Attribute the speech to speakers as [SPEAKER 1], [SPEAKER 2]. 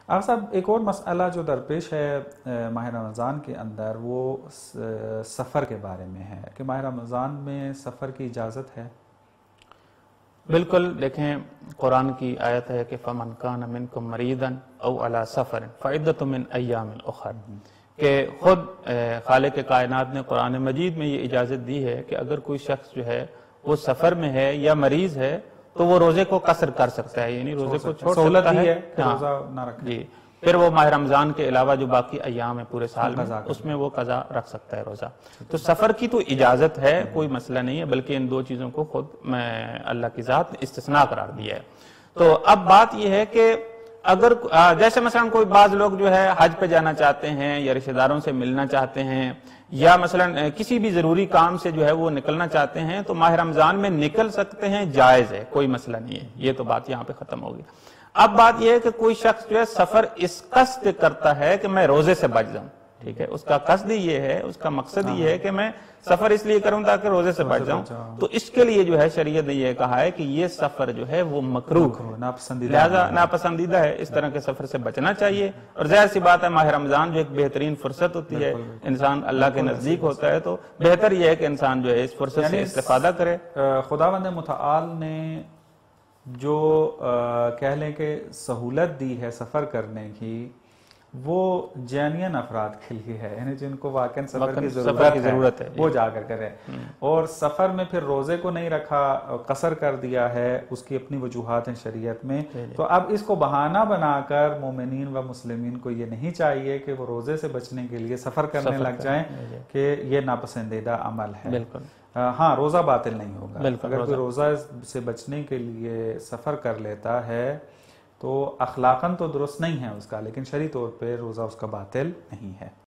[SPEAKER 1] آپ صاحب ایک اور مسئلہ جو درپیش ہے ماہ رمضان کے اندر وہ سفر کے بارے میں ہے کہ ماہ رمضان میں سفر کی اجازت ہے؟
[SPEAKER 2] بالکل، دیکھیں قرآن کی آیت ہے کہ فَمَنْ كَانَ مِنْكُمْ مَرِيضًا أَوْ عَلَى سَفَرٍ فَعِدَّةٌ مِنْ أَيَّامٍ أُخَرَ، کہ خود خالق کائنات نے قرآن مجید میں یہ اجازت دی ہے کہ اگر کوئی شخص جو ہے وہ سفر میں ہے یا مریض ہے تو وہ روزے کو قصر کر سکتا ہے، یعنی روزے کو چھوڑ سکتا ہے
[SPEAKER 1] کہ روزہ نہ رکھے،
[SPEAKER 2] جی، پھر وہ ماہ رمضان کے علاوہ جو باقی ایام ہے پورے سال میں اس میں وہ قضا رکھ سکتا ہے روزہ۔ تو سفر کی تو اجازت ہے، کوئی مسئلہ نہیں ہے، بلکہ ان دو چیزوں کو خود اللہ کی ذات نے استثناء قرار دیا ہے۔ تو اب بات یہ ہے کہ اگر جیسے مثلا کوئی بعض لوگ جو ہے حج پہ جانا چاہتے ہیں یا رشتہ داروں سے ملنا چاہتے ہیں یا مثلا کسی بھی ضروری کام سے جو ہے وہ نکلنا چاہتے ہیں تو ماہ رمضان میں نکل سکتے ہیں، جائز ہے، کوئی مسئلہ نہیں ہے، یہ تو بات یہاں پہ ختم ہوگی۔ اب بات یہ ہے کہ کوئی شخص جو ہے سفر اس قصد کرتا ہے کہ میں روزے سے بچ جاؤں، ٹھیک ہے، اس کا قصد یہ ہے، اس کا مقصد یہ ہے کہ میں سفر اس لیے کروں تاکہ روزے سے بچ جاؤں، تو اس کے لیے جو ہے شریعت نے یہ کہا ہے کہ یہ سفر جو ہے وہ مکروہ ہے، لہذا ناپسندیدہ ہے، اس طرح کے سفر سے بچنا چاہیے۔ اور ظاہر سی بات ہے ماہ رمضان جو ایک بہترین فرصت ہوتی ہے، انسان اللہ کے نزدیک ہوتا ہے، تو بہتر یہ ہے کہ انسان جو ہے اس فرصت سے استفادہ کرے۔
[SPEAKER 1] خداوند متعال نے جو کہہ لیں کہ سہولت دی ہے سفر کرنے کی، وہ جینین افراد کے لیے ہے، یعنی جن کو واقعاً سفر کی ضرورت ہے وہ جا کر کریں، اور سفر میں پھر روزے کو نہیں رکھا، قصر کر دیا ہے، اس کی اپنی وجوہات ہیں شریعت میں۔ تو اب اس کو بہانہ بنا کر مومنین و مسلمین کو یہ نہیں چاہیے کہ وہ روزے سے بچنے کے لیے سفر کرنے لگ جائیں کہ یہ ناپسندیدہ عمل ہے۔ ہاں، روزہ باطل نہیں ہوگا، اگر کوئی روزہ سے بچنے کے لیے سفر کر لیتا ہے تو اخلاقاً تو درست نہیں ہے اس کا، لیکن شرعی طور پہ روزہ اس کا باطل نہیں ہے۔